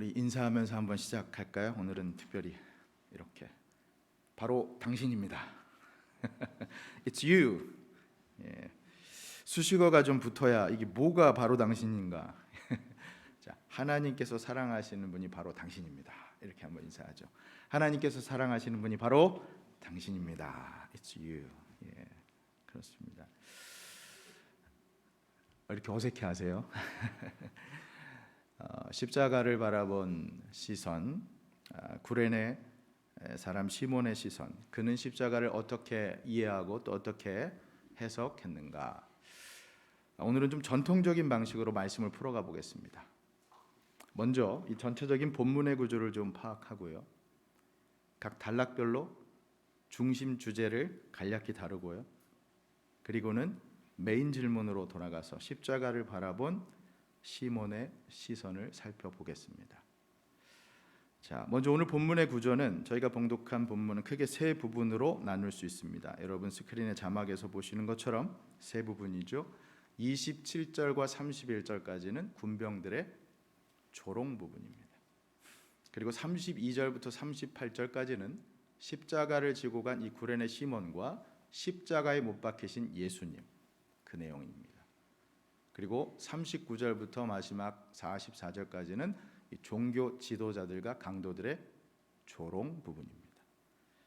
우리 인사하면서 한번 시작할까요? 오늘은 특별히 이렇게 바로 당신입니다. It's you. 예. 수식어가 좀 붙어야 이게 뭐가 바로 당신인가. 자, 하나님께서 사랑하시는 분이 바로 당신입니다. 이렇게 한번 인사하죠. 하나님께서 사랑하시는 분이 바로 당신입니다. It's you. 예, 그렇습니다. 이렇게 어색해하세요? 십자가를 바라본 시선, 구레네 사람 시몬의 시선, 그는 십자가를 어떻게 이해하고 또 어떻게 해석했는가? 오늘은 좀 전통적인 방식으로 말씀을 풀어가 보겠습니다. 먼저 이 전체적인 본문의 구조를 좀 파악하고요. 각 단락별로 중심 주제를 간략히 다루고요. 그리고는 메인 질문으로 돌아가서 십자가를 바라본 시몬의 시선을 살펴보겠습니다. 자, 먼저 오늘 본문의 구조는 저희가 봉독한 본문은 크게 세 부분으로 나눌 수 있습니다. 여러분 스크린의 자막에서 보시는 것처럼 세 부분이죠. 27절과 31절까지는 군병들의 조롱 부분입니다. 그리고 32절부터 38절까지는 십자가를 지고 간 이 구레네 시몬과 십자가에 못 박히신 예수님, 그 내용입니다. 그리고 39절부터 마지막 44절까지는 이 종교 지도자들과 강도들의 조롱 부분입니다.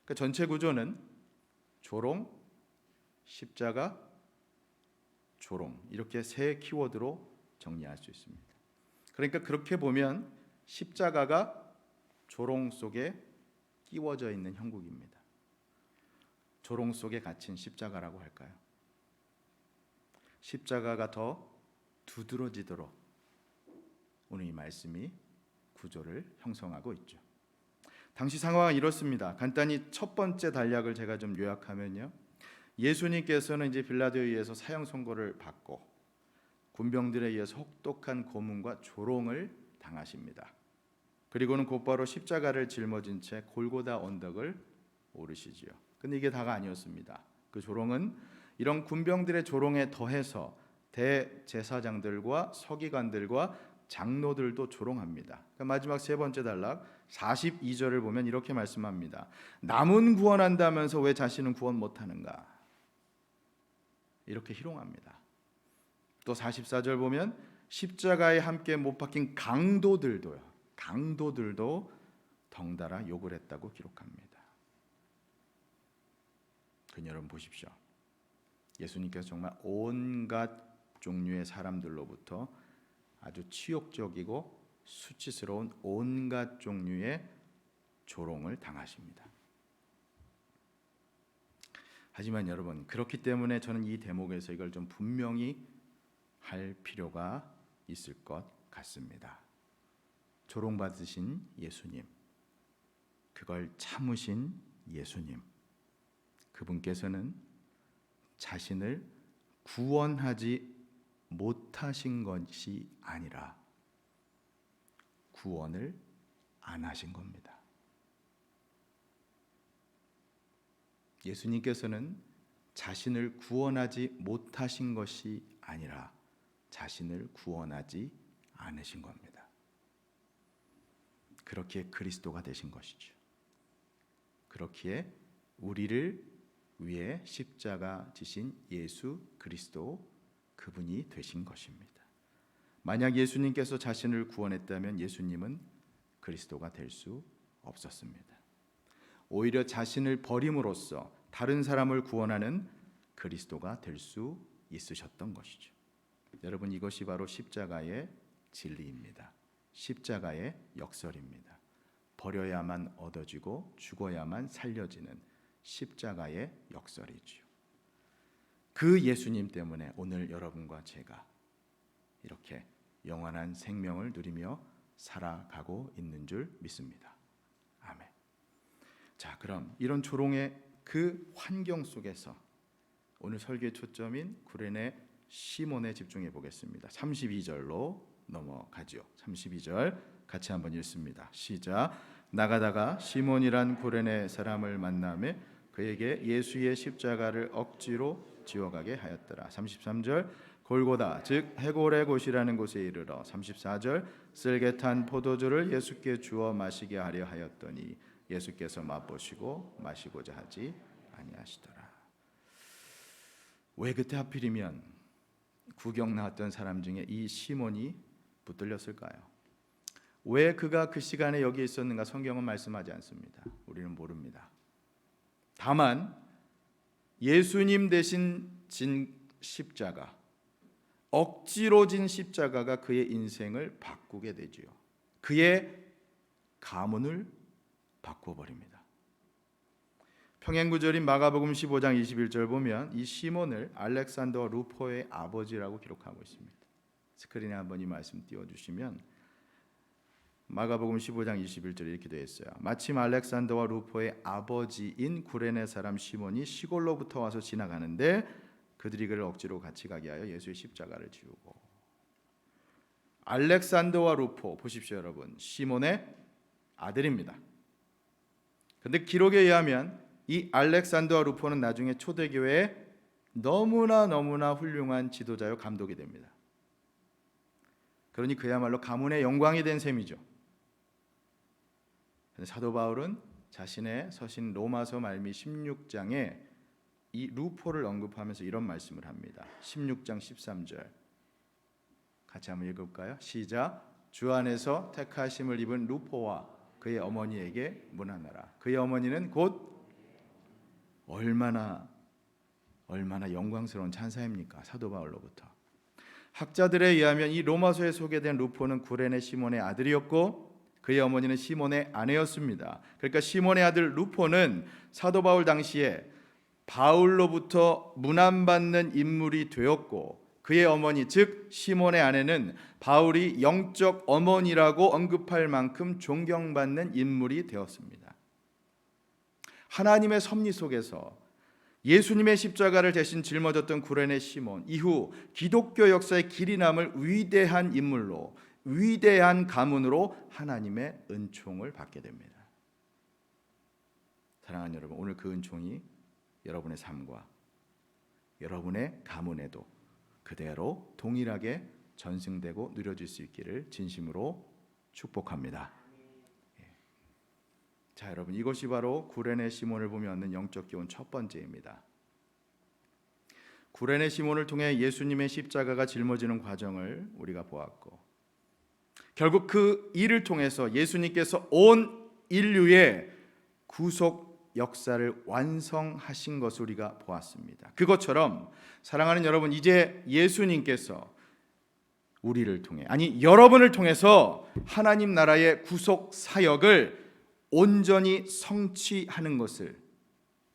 그러니까 전체 구조는 조롱, 십자가, 조롱, 이렇게 세 키워드로 정리할 수 있습니다. 그러니까 그렇게 보면 십자가가 조롱 속에 끼워져 있는 형국입니다. 조롱 속에 갇힌 십자가라고 할까요? 십자가가 더 두드러지도록 오늘 이 말씀이 구조를 형성하고 있죠. 당시 상황은 이렇습니다. 간단히 첫 번째 단락을 제가 좀 요약하면요. 예수님께서는 이제 빌라도에 의해서 사형 선고를 받고 군병들에 의해서 혹독한 고문과 조롱을 당하십니다. 그리고는 곧바로 십자가를 짊어진 채 골고다 언덕을 오르시지요. 근데 이게 다가 아니었습니다. 그 조롱은 이런 군병들의 조롱에 더해서 대제사장들과 서기관들과 장로들도 조롱합니다. 그러니까 마지막 세 번째 단락 42절을 보면 이렇게 말씀합니다. 남은 구원한다면서 왜 자신은 구원 못하는가? 이렇게 희롱합니다. 또 44절 보면 십자가에 함께 못 박힌 강도들도 덩달아 욕을 했다고 기록합니다. 그 여러분 보십시오. 예수님께서 정말 온갖 종류의 사람들로부터 아주 치욕적이고 수치스러운 온갖 종류의 조롱을 당하십니다. 하지만 여러분, 그렇기 때문에 저는 이 대목에서 이걸 좀 분명히 할 필요가 있을 것 같습니다. 조롱받으신 예수님, 그걸 참으신 예수님, 그분께서는 자신을 구원하지 못하신 것이 아니라 구원을 안 하신 겁니다. 예수님께서는 자신을 구원하지 못하신 것이 아니라 자신을 구원하지 않으신 겁니다. 그렇기에 그리스도가 되신 것이죠. 그렇기에 우리를 위해 십자가 지신 예수 그리스도, 그분이 되신 것입니다. 만약 예수님께서 자신을 구원했다면 예수님은 그리스도가 될 수 없었습니다. 오히려 자신을 버림으로써 다른 사람을 구원하는 그리스도가 될 수 있으셨던 것이죠. 여러분, 이것이 바로 십자가의 진리입니다. 십자가의 역설입니다. 버려야만 얻어지고 죽어야만 살려지는 십자가의 역설이지요. 그 예수님 때문에 오늘 여러분과 제가 이렇게 영원한 생명을 누리며 살아가고 있는 줄 믿습니다. 아멘. 자, 그럼 이런 조롱의 그 환경 속에서 오늘 설교의 초점인 구레네 시몬에 집중해 보겠습니다. 32절로 넘어가죠. 32절 같이 한번 읽습니다. 시작. 나가다가 시몬이란 구레네 사람을 만나매 그에게 예수의 십자가를 억지로 지워가게 하였더라. 33절. 골고다 즉 해골의 곳이라는 곳에 이르러 34절 쓸개 탄 포도주를 예수께 주어 마시게 하려 하였더니 예수께서 맛보시고 마시고자 하지 아니하시더라. 왜 그때 하필이면 구경 나왔던 사람 중에 이 시몬이 붙들렸을까요? 왜 그가 그 시간에 여기 있었는가 성경은 말씀하지 않습니다. 우리는 모릅니다. 다만 예수님 대신 진 십자가, 억지로 진 십자가가 그의 인생을 바꾸게 되지요. 그의 가문을 바꿔버립니다. 평행구절인 마가복음 15장 21절 보면 이 시몬을 알렉산더 루포의 아버지라고 기록하고 있습니다. 스크린에 한번 이 말씀 띄워주시면 마가복음 15장 21절 이렇게 되어 있어요. 마침 알렉산더와 루포의 아버지인 구레네 사람 시몬이 시골로부터 와서 지나가는데 그들이 그를 억지로 같이 가게 하여 예수의 십자가를 지우고. 알렉산더와 루포 보십시오 여러분, 시몬의 아들입니다. 그런데 기록에 의하면 이 알렉산더와 루포는 나중에 초대교회의 너무나 훌륭한 지도자요 감독이 됩니다. 그러니 그야말로 가문의 영광이 된 셈이죠. 사도 바울은 자신의 서신 로마서 말미 16장에 이 루포를 언급하면서 이런 말씀을 합니다. 16장 13절 같이 한번 읽을까요? 시작. 주 안에서 택하심을 입은 루포와 그의 어머니에게 문안하라. 그의 어머니는 곧 얼마나 영광스러운 찬사입니까? 사도 바울로부터. 학자들에 의하면 이 로마서에 소개된 루포는 구레네 시몬의 아들이었고 그의 어머니는 시몬의 아내였습니다. 그러니까 시몬의 아들 루포는 사도 바울 당시에 바울로부터 문안받는 인물이 되었고 그의 어머니 즉 시몬의 아내는 바울이 영적 어머니라고 언급할 만큼 존경받는 인물이 되었습니다. 하나님의 섭리 속에서 예수님의 십자가를 대신 짊어졌던 구레네 시몬, 이후 기독교 역사의 길이 남을 위대한 인물로, 위대한 가문으로 하나님의 은총을 받게 됩니다. 사랑하는 여러분, 오늘 그 은총이 여러분의 삶과 여러분의 가문에도 그대로 동일하게 전승되고 누려질 수 있기를 진심으로 축복합니다. 자, 여러분, 이것이 바로 구레네 시몬을 보며 얻는 영적 교훈 첫 번째입니다. 구레네 시몬을 통해 예수님의 십자가가 짊어지는 과정을 우리가 보았고, 결국 그 일을 통해서 예수님께서 온 인류의 구속 역사를 완성하신 것을 우리가 보았습니다. 그것처럼 사랑하는 여러분, 이제 예수님께서 우리를 통해, 아니 여러분을 통해서 하나님 나라의 구속 사역을 온전히 성취하는 것을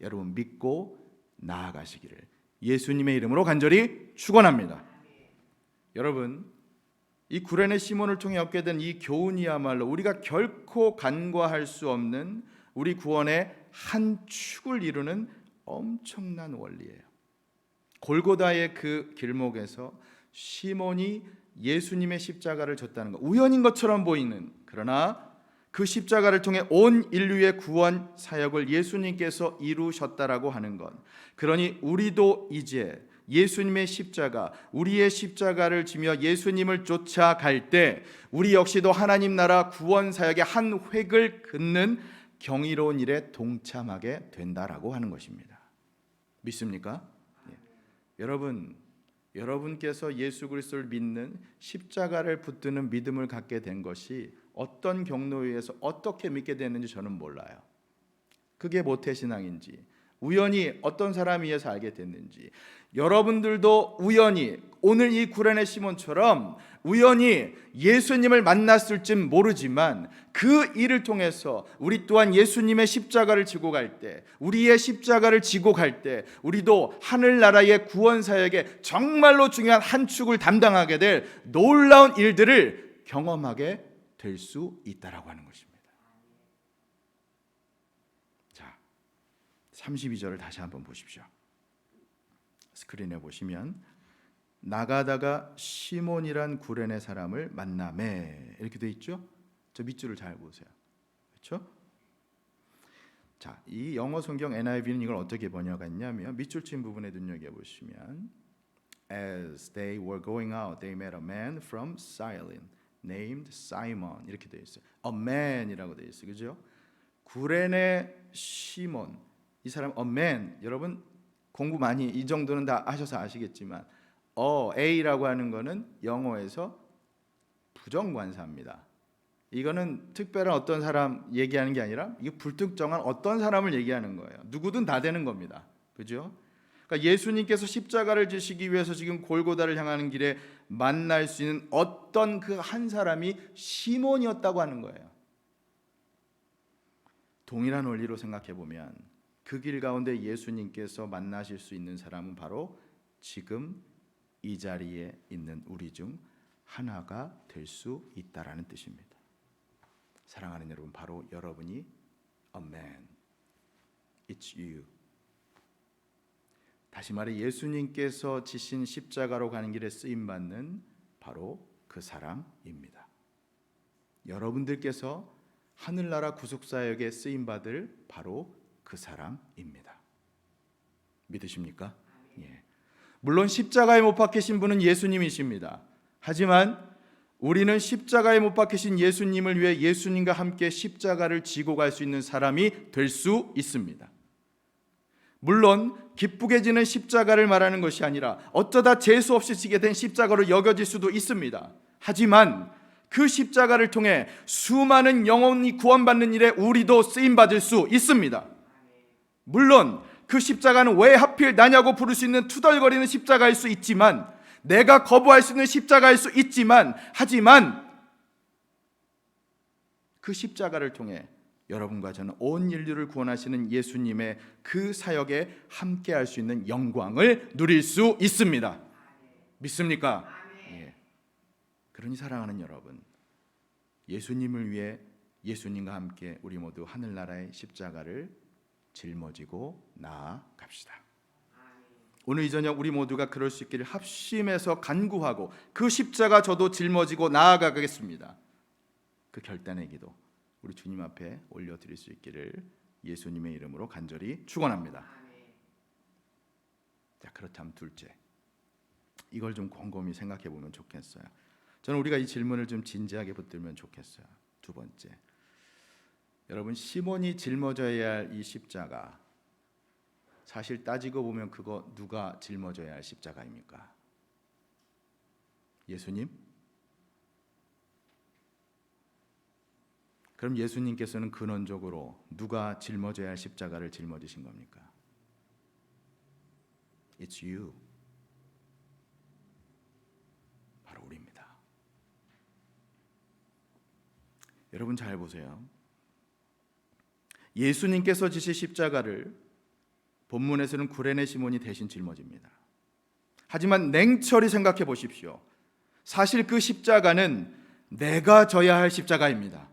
여러분 믿고 나아가시기를 예수님의 이름으로 간절히 축원합니다. 여러분, 이 구레네 시몬을 통해 얻게 된 이 교훈이야말로 우리가 결코 간과할 수 없는 우리 구원의 한 축을 이루는 엄청난 원리예요. 골고다의 그 길목에서 시몬이 예수님의 십자가를 졌다는 것, 우연인 것처럼 보이는, 그러나 그 십자가를 통해 온 인류의 구원 사역을 예수님께서 이루셨다라고 하는 것, 그러니 우리도 이제 예수님의 십자가, 우리의 십자가를 지며 예수님을 쫓아갈 때 우리 역시도 하나님 나라 구원 사역의 한 획을 긋는 경이로운 일에 동참하게 된다라고 하는 것입니다. 믿습니까? 여러분께서 예수 그리스도를 믿는, 십자가를 붙드는 믿음을 갖게 된 것이 어떤 경로에 의해서 어떻게 믿게 됐는지 저는 몰라요. 그게 모태신앙인지 우연히 어떤 사람에 의해서 알게 됐는지, 여러분들도 우연히 오늘 이 구레네 시몬처럼 우연히 예수님을 만났을지 모르지만 그 일을 통해서 우리 또한 예수님의 십자가를 지고 갈 때, 우리의 십자가를 지고 갈 때 우리도 하늘나라의 구원 사역에 정말로 중요한 한 축을 담당하게 될 놀라운 일들을 경험하게 될 수 있다라고 하는 것입니다. 자, 32절을 다시 한번 보십시오. 스크린에 보시면 나가다가 시몬이란 구레네 사람을 만나매 이렇게 돼 있죠. 저 밑줄을 잘 보세요. 그렇죠? 자, 이 영어 성경 NIV는 이걸 어떻게 번역했냐면 밑줄 친 부분에 눈여겨 보시면 As they were going out, they met a man from Cyrene named Simon. 이렇게 되어 있어요. A man이라고 되어 있어요. 그죠? 구레네 시몬. 이 사람 a man. 여러분 공부 많이 이 정도는 다 하셔서 아시겠지만 A라고 하는 거는 영어에서 부정관사입니다. 이거는 특별한 어떤 사람 얘기하는 게 아니라 이게 불특정한 어떤 사람을 얘기하는 거예요. 누구든 다 되는 겁니다. 그죠? 그러니까 예수님께서 십자가를 지시기 위해서 지금 골고다를 향하는 길에 만날 수 있는 어떤 그 한 사람이 시몬이었다고 하는 거예요. 동일한 원리로 생각해 보면 그 길 가운데 예수님께서 만나실 수 있는 사람은 바로 지금 이 자리에 있는 우리 중 하나가 될 수 있다라는 뜻입니다. 사랑하는 여러분, 바로 여러분이 a man. It's you. 다시 말해 예수님께서 지신 십자가로 가는 길에 쓰임받는 바로 그 사람입니다. 여러분들께서 하늘나라 구속사역에 쓰임받을 바로 그 사람입니다. 믿으십니까? 예. 물론 십자가에 못 박히신 분은 예수님이십니다. 하지만 우리는 십자가에 못 박히신 예수님을 위해 예수님과 함께 십자가를 지고 갈 수 있는 사람이 될 수 있습니다. 물론 기쁘게 지는 십자가를 말하는 것이 아니라 어쩌다 재수 없이 지게 된 십자가로 여겨질 수도 있습니다. 하지만 그 십자가를 통해 수많은 영혼이 구원받는 일에 우리도 쓰임받을 수 있습니다. 물론 그 십자가는 왜 하필 나냐고 부를 수 있는 투덜거리는 십자가일 수 있지만, 내가 거부할 수 있는 십자가일 수 있지만, 하지만 그 십자가를 통해 여러분과 저는 온 인류를 구원하시는 예수님의 그 사역에 함께할 수 있는 영광을 누릴 수 있습니다. 믿습니까? 예. 그러니 사랑하는 여러분, 예수님을 위해 예수님과 함께 우리 모두 하늘나라의 십자가를 짊어지고 나아갑시다. 오늘 이 저녁 우리 모두가 그럴 수 있기를 합심해서 간구하고 그 십자가 저도 짊어지고 나아가겠습니다. 그 결단의 기도 우리 주님 앞에 올려드릴 수 있기를 예수님의 이름으로 간절히 축원합니다. 자, 그렇다면 둘째, 이걸 좀 곰곰이 생각해 보면 좋겠어요. 저는 우리가 이 질문을 좀 진지하게 붙들면 좋겠어요. 두 번째, 여러분, 시몬이 짊어져야 할 이 십자가, 사실 따지고 보면 그거 누가 짊어져야 할 십자가입니까? 예수님? 그럼 예수님께서는 근원적으로 누가 짊어져야 할 십자가를 짊어지신 겁니까? It's you. 바로 우리입니다. 여러분 잘 보세요. 예수님께서 지신 십자가를 본문에서는 구레네 시몬이 대신 짊어집니다. 하지만 냉철히 생각해 보십시오. 사실 그 십자가는 내가 져야 할 십자가입니다.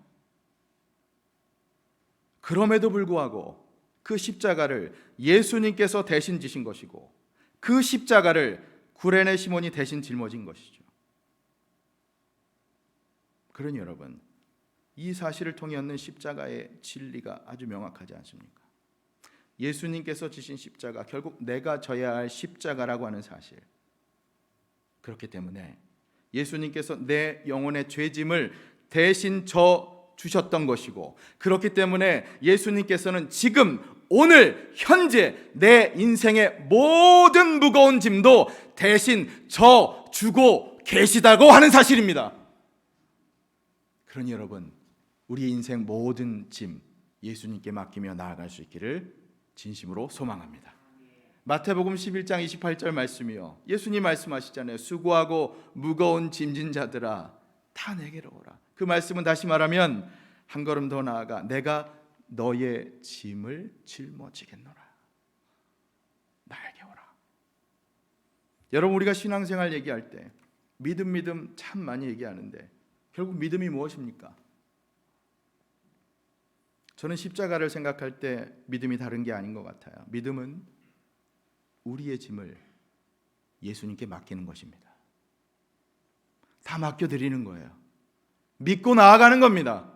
그럼에도 불구하고 그 십자가를 예수님께서 대신 지신 것이고, 그 십자가를 구레네 시몬이 대신 짊어진 것이죠. 그러니 여러분, 이 사실을 통해 얻는 십자가의 진리가 아주 명확하지 않습니까? 예수님께서 지신 십자가, 결국 내가 져야 할 십자가라고 하는 사실. 그렇기 때문에 예수님께서 내 영혼의 죄짐을 대신 져 주셨던 것이고, 그렇기 때문에 예수님께서는 지금 오늘 현재 내 인생의 모든 무거운 짐도 대신 져 주고 계시다고 하는 사실입니다. 그러니 여러분, 우리 인생 모든 짐 예수님께 맡기며 나아갈 수 있기를 진심으로 소망합니다. 마태복음 11장 28절 말씀이요, 예수님 말씀하시잖아요. 수고하고 무거운 짐진 자들아 다 내게로 오라. 그 말씀은 다시 말하면 한 걸음 더 나아가 내가 너의 짐을 짊어지겠노라. 나에게 오라. 여러분, 우리가 신앙생활 얘기할 때 믿음 참 많이 얘기하는데 결국 믿음이 무엇입니까? 저는 십자가를 생각할 때 믿음이 다른 게 아닌 것 같아요. 믿음은 우리의 짐을 예수님께 맡기는 것입니다. 다 맡겨드리는 거예요. 믿고 나아가는 겁니다.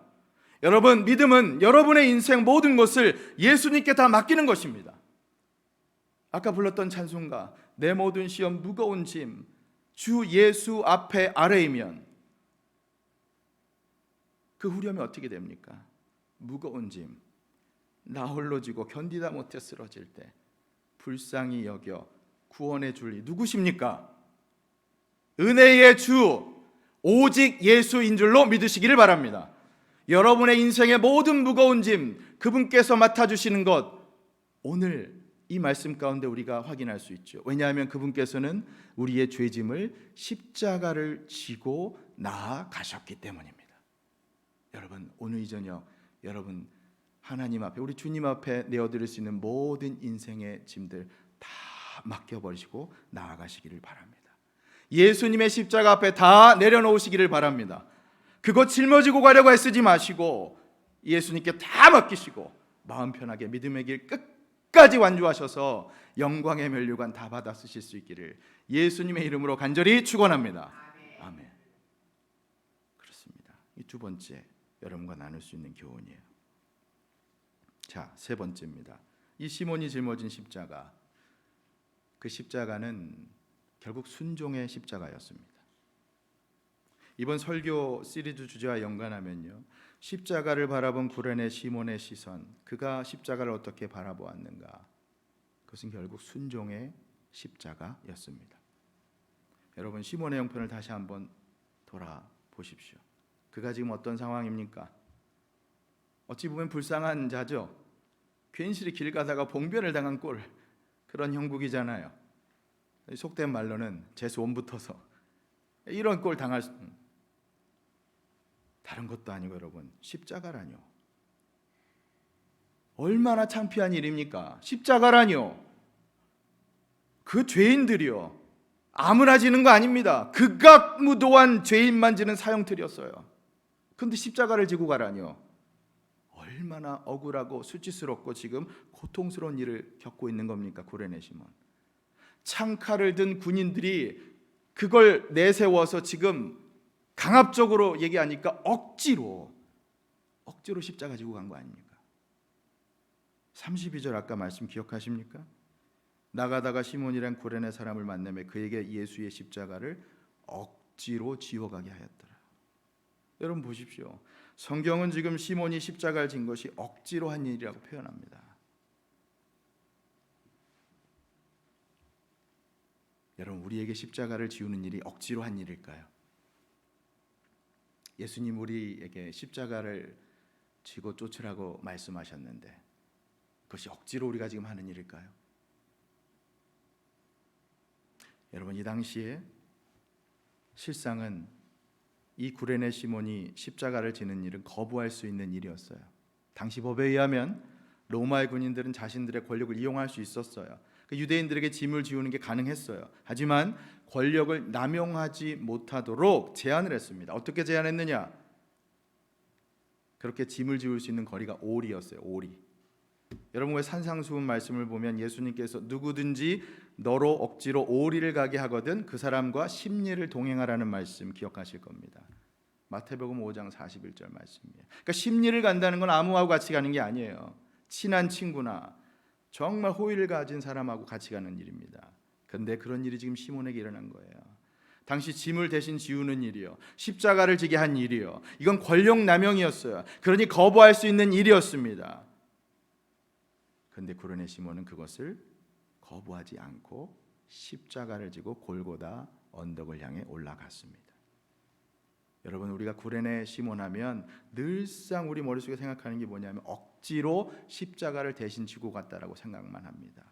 여러분, 믿음은 여러분의 인생 모든 것을 예수님께 다 맡기는 것입니다. 아까 불렀던 찬송가, 내 모든 시험 무거운 짐 주 예수 앞에 아뢰이면 그 후렴이 어떻게 됩니까? 무거운 짐 나 홀로 지고 견디다 못해 쓰러질 때 불쌍히 여겨 구원해 줄 이 누구십니까? 은혜의 주 오직 예수인 줄로 믿으시기를 바랍니다. 여러분의 인생의 모든 무거운 짐 그분께서 맡아주시는 것 오늘 이 말씀 가운데 우리가 확인할 수 있죠. 왜냐하면 그분께서는 우리의 죄짐을 십자가를 지고 나아가셨기 때문입니다. 여러분 오늘 이 저녁 여러분 하나님 앞에 우리 주님 앞에 내어드릴 수 있는 모든 인생의 짐들 다 맡겨버리시고 나아가시기를 바랍니다. 예수님의 십자가 앞에 다 내려놓으시기를 바랍니다. 그거 짊어지고 가려고 애쓰지 마시고 예수님께 다 맡기시고 마음 편하게 믿음의 길 끝까지 완주하셔서 영광의 면류관 다 받아 쓰실 수 있기를 예수님의 이름으로 간절히 축원합니다. 아멘. 그렇습니다. 이 두 번째 여러분과 나눌 수 있는 교훈이에요. 자, 세 번째입니다. 이 시몬이 짊어진 십자가, 그 십자가는 결국 순종의 십자가였습니다. 이번 설교 시리즈 주제와 연관하면요, 십자가를 바라본 구레네 시몬의 시선, 그가 십자가를 어떻게 바라보았는가, 그것은 결국 순종의 십자가였습니다. 여러분 시몬의 형편을 다시 한번 돌아보십시오. 그가 지금 어떤 상황입니까? 어찌 보면 불쌍한 자죠. 괜시리 길 가다가 봉변을 당한 꼴, 그런 형국이잖아요. 속된 말로는 재수 온 붙어서 이런 꼴 당할 수, 다른 것도 아니고 여러분 십자가라뇨. 얼마나 창피한 일입니까? 십자가라뇨. 그 죄인들이요 아무나 지는 거 아닙니다. 극악무도한 죄인만 지는 사형틀이었어요. 그런데 십자가를 지고 가라뇨. 얼마나 억울하고 수치스럽고 지금 고통스러운 일을 겪고 있는 겁니까? 구레네 시몬. 창칼을 든 군인들이 그걸 내세워서 지금 강압적으로 얘기하니까 억지로 십자가 지고 간 거 아닙니까? 32절 아까 말씀 기억하십니까? 나가다가 시몬이란 구레네 사람을 만나며 그에게 예수의 십자가를 억지로 지워가게 하였더라. 여러분 보십시오. 성경은 지금 시몬이 십자가를 진 것이 억지로 한 일이라고 표현합니다. 여러분 우리에게 십자가를 지우는 일이 억지로 한 일일까요? 예수님 우리에게 십자가를 지고 쫓으라고 말씀하셨는데 그것이 억지로 우리가 지금 하는 일일까요? 여러분 이 당시에 실상은 이 구레네 시몬이 십자가를 지는 일은 거부할 수 있는 일이었어요. 당시 법에 의하면 로마의 군인들은 자신들의 권력을 이용할 수 있었어요. 유대인들에게 짐을 지우는 게 가능했어요. 하지만 권력을 남용하지 못하도록 제한을 했습니다. 어떻게 제한했느냐? 그렇게 짐을 지울 수 있는 거리가 오리였어요. 오리. 여러분의 산상수훈 말씀을 보면 예수님께서 누구든지 너로 억지로 오리를 가게 하거든 그 사람과 십리를 동행하라는 말씀 기억하실 겁니다. 마태복음 5장 41절 말씀이에요. 그러니까 십리를 간다는 건 아무하고 같이 가는 게 아니에요. 친한 친구나 정말 호의를 가진 사람하고 같이 가는 일입니다. 그런데 그런 일이 지금 시몬에게 일어난 거예요. 당시 짐을 대신 지우는 일이요, 십자가를 지게 한 일이요, 이건 권력 남용이었어요. 그러니 거부할 수 있는 일이었습니다. 그런데 구레네 시몬은 그것을 거부하지 않고 십자가를 지고 골고다 언덕을 향해 올라갔습니다. 여러분 우리가 구레네 시몬 하면 늘상 우리 머릿속에 생각하는 게 뭐냐면 억지로 십자가를 대신 지고 갔다라고 생각만 합니다.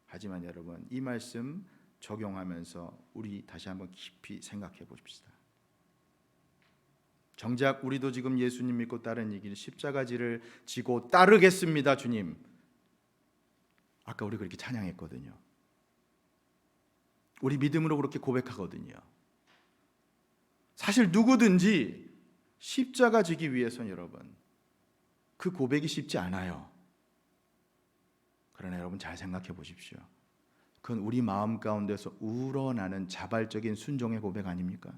하지만 여러분 이 말씀 적용하면서 우리 다시 한번 깊이 생각해 봅시다. 정작 우리도 지금 예수님 믿고 따르는 얘기는 십자가지를 지고 따르겠습니다 주님. 아까 우리 그렇게 찬양했거든요. 우리 믿음으로 그렇게 고백하거든요. 사실 누구든지 십자가 지기 위해서는 여러분 그 고백이 쉽지 않아요. 그러나 여러분 잘 생각해 보십시오. 그건 우리 마음 가운데서 우러나는 자발적인 순종의 고백 아닙니까?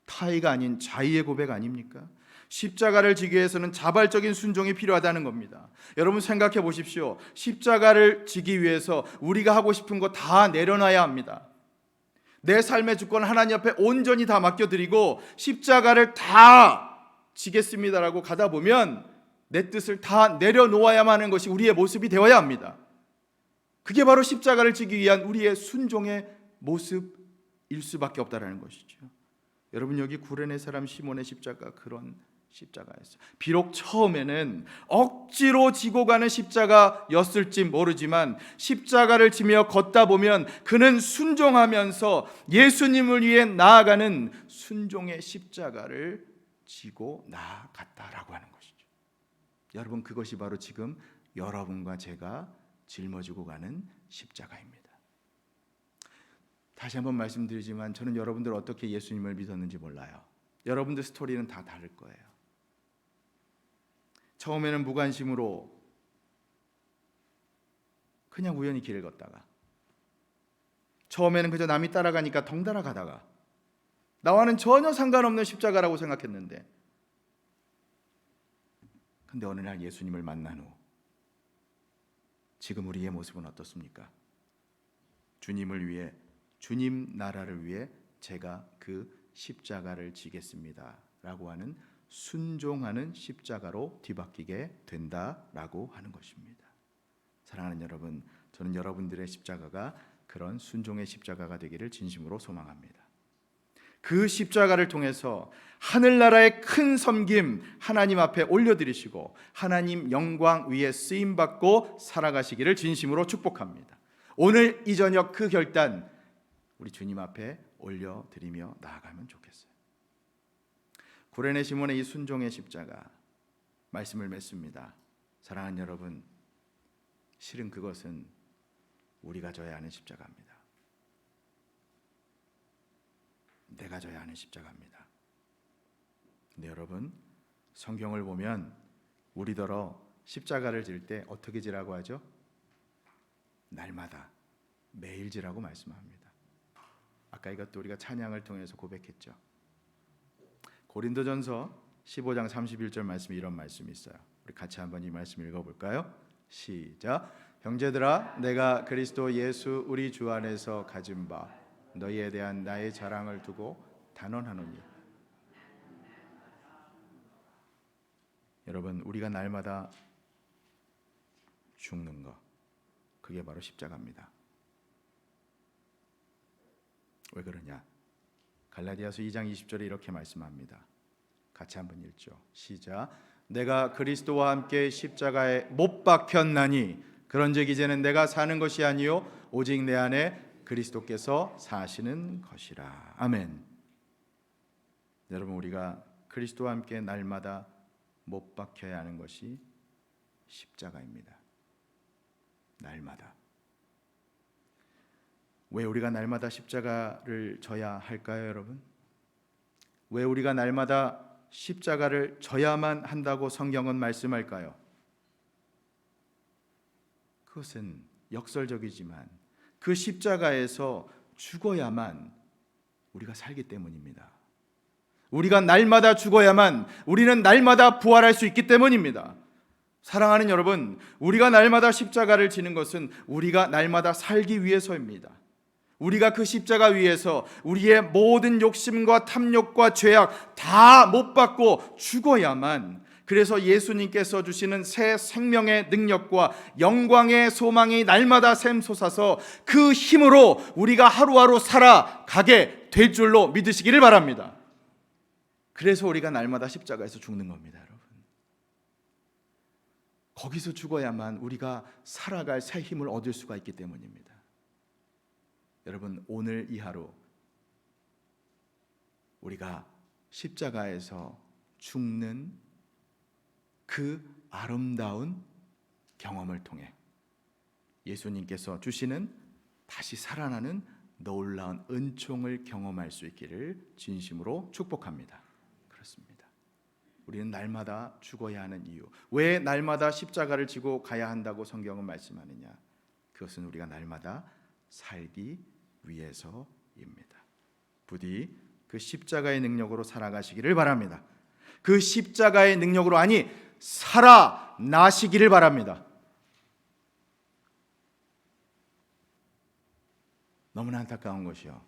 타의가 아닌 자의의 고백 아닙니까? 십자가를 지기 위해서는 자발적인 순종이 필요하다는 겁니다. 여러분 생각해 보십시오. 십자가를 지기 위해서 우리가 하고 싶은 거 다 내려놔야 합니다. 내 삶의 주권을 하나님 앞에 온전히 다 맡겨드리고 십자가를 다 지겠습니다라고 가다 보면 내 뜻을 다 내려놓아야만 하는 것이 우리의 모습이 되어야 합니다. 그게 바로 십자가를 지기 위한 우리의 순종의 모습일 수밖에 없다라는 것이죠. 여러분, 여기 구레네 사람 시몬의 십자가 그런 십자가였어요. 비록 처음에는 억지로 지고 가는 십자가였을지 모르지만 십자가를 지며 걷다 보면 그는 순종하면서 예수님을 위해 나아가는 순종의 십자가를 지고 나아갔다라고 하는 것이죠. 여러분, 그것이 바로 지금 여러분과 제가 짊어지고 가는 십자가입니다. 다시 한번 말씀드리지만 저는 여러분들 어떻게 예수님을 믿었는지 몰라요. 여러분들 스토리는 다 다를 거예요. 처음에는 무관심으로 그냥 우연히 길을 걷다가, 처음에는 그저 남이 따라가니까 덩달아 가다가 나와는 전혀 상관없는 십자가라고 생각했는데, 근데 어느 날 예수님을 만난 후 지금 우리의 모습은 어떻습니까? 주님을 위해, 주님 나라를 위해 제가 그 십자가를 지겠습니다 라고 하는 순종하는 십자가로 뒤바뀌게 된다라고 하는 것입니다. 사랑하는 여러분, 저는 여러분들의 십자가가 그런 순종의 십자가가 되기를 진심으로 소망합니다. 그 십자가를 통해서 하늘나라의 큰 섬김 하나님 앞에 올려드리시고 하나님 영광 위에 쓰임받고 살아가시기를 진심으로 축복합니다. 오늘 이 저녁 그 결단 우리 주님 앞에 올려드리며 나아가면 좋겠어요. 구레네 시몬의 이 순종의 십자가 말씀을 맺습니다. 사랑하는 여러분, 실은 그것은 우리가 져야 하는 십자가입니다. 내가 져야 하는 십자가입니다. 근데 여러분, 성경을 보면 우리더러 십자가를 질 때 어떻게 지라고 하죠? 날마다, 매일 지라고 말씀합니다. 아까 이것도 우리가 찬양을 통해서 고백했죠. 고린도전서 15장 31절 말씀에 이런 말씀이 있어요. 우리 같이 한번 이 말씀 읽어볼까요? 시작. 형제들아, 내가 그리스도 예수 우리 주 안에서 가진 바 너희에 대한 나의 자랑을 두고 단언하노니. 여러분, 우리가 날마다 죽는 것, 그게 바로 십자가입니다. 왜 그러냐? 갈라디아서 2장 20절에 이렇게 말씀합니다. 같이 한번 읽죠. 시작. 내가 그리스도와 함께 십자가에 못 박혔나니 그런즉 이제는 내가 사는 것이 아니요 오직 내 안에 그리스도께서 사시는 것이라. 아멘. 여러분, 우리가 그리스도와 함께 날마다 못 박혀야 하는 것이 십자가입니다. 날마다. 왜 우리가 날마다 십자가를 져야 할까요, 여러분? 왜 우리가 날마다 십자가를 져야만 한다고 성경은 말씀할까요? 그것은 역설적이지만 그 십자가에서 죽어야만 우리가 살기 때문입니다. 우리가 날마다 죽어야만 우리는 날마다 부활할 수 있기 때문입니다. 사랑하는 여러분, 우리가 날마다 십자가를 지는 것은 우리가 날마다 살기 위해서입니다. 우리가 그 십자가 위에서 우리의 모든 욕심과 탐욕과 죄악 다 못 받고 죽어야만, 그래서 예수님께서 주시는 새 생명의 능력과 영광의 소망이 날마다 샘솟아서 그 힘으로 우리가 하루하루 살아가게 될 줄로 믿으시기를 바랍니다. 그래서 우리가 날마다 십자가에서 죽는 겁니다, 여러분. 거기서 죽어야만 우리가 살아갈 새 힘을 얻을 수가 있기 때문입니다. 여러분, 오늘 이 하루 우리가 십자가에서 죽는 그 아름다운 경험을 통해 예수님께서 주시는 다시 살아나는 놀라운 은총을 경험할 수 있기를 진심으로 축복합니다. 그렇습니다. 우리는 날마다 죽어야 하는 이유, 왜 날마다 십자가를 지고 가야 한다고 성경은 말씀하느냐? 그것은 우리가 날마다 살기 위해서입니다. 부디 그 십자가의 능력으로 살아가시기를 바랍니다. 그 십자가의 능력으로 아니 살아나시기를 바랍니다. 너무나 안타까운 것이요,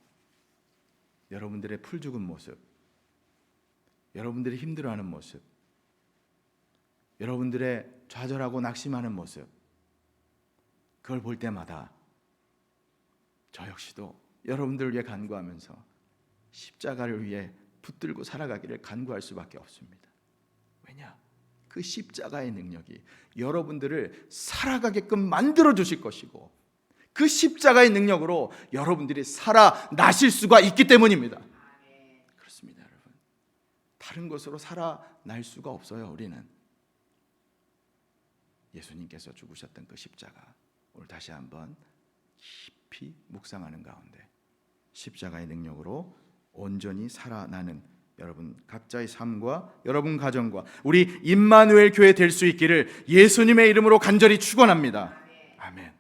여러분들의 풀죽은 모습, 여러분들이 힘들어하는 모습, 여러분들의 좌절하고 낙심하는 모습, 그걸 볼 때마다 저 역시도 여러분들을 위해 간구하면서 십자가를 위해 붙들고 살아가기를 간구할 수밖에 없습니다. 왜냐? 그 십자가의 능력이 여러분들을 살아가게끔 만들어 주실 것이고, 그 십자가의 능력으로 여러분들이 살아나실 수가 있기 때문입니다. 그렇습니다, 여러분. 다른 것으로 살아날 수가 없어요. 우리는 예수님께서 죽으셨던 그 십자가, 오늘 다시 한번 깊이 묵상하는 가운데 십자가의 능력으로 온전히 살아나는 여러분 각자의 삶과 여러분 가정과 우리 임마누엘 교회 될 수 있기를 예수님의 이름으로 간절히 축원합니다. 아멘.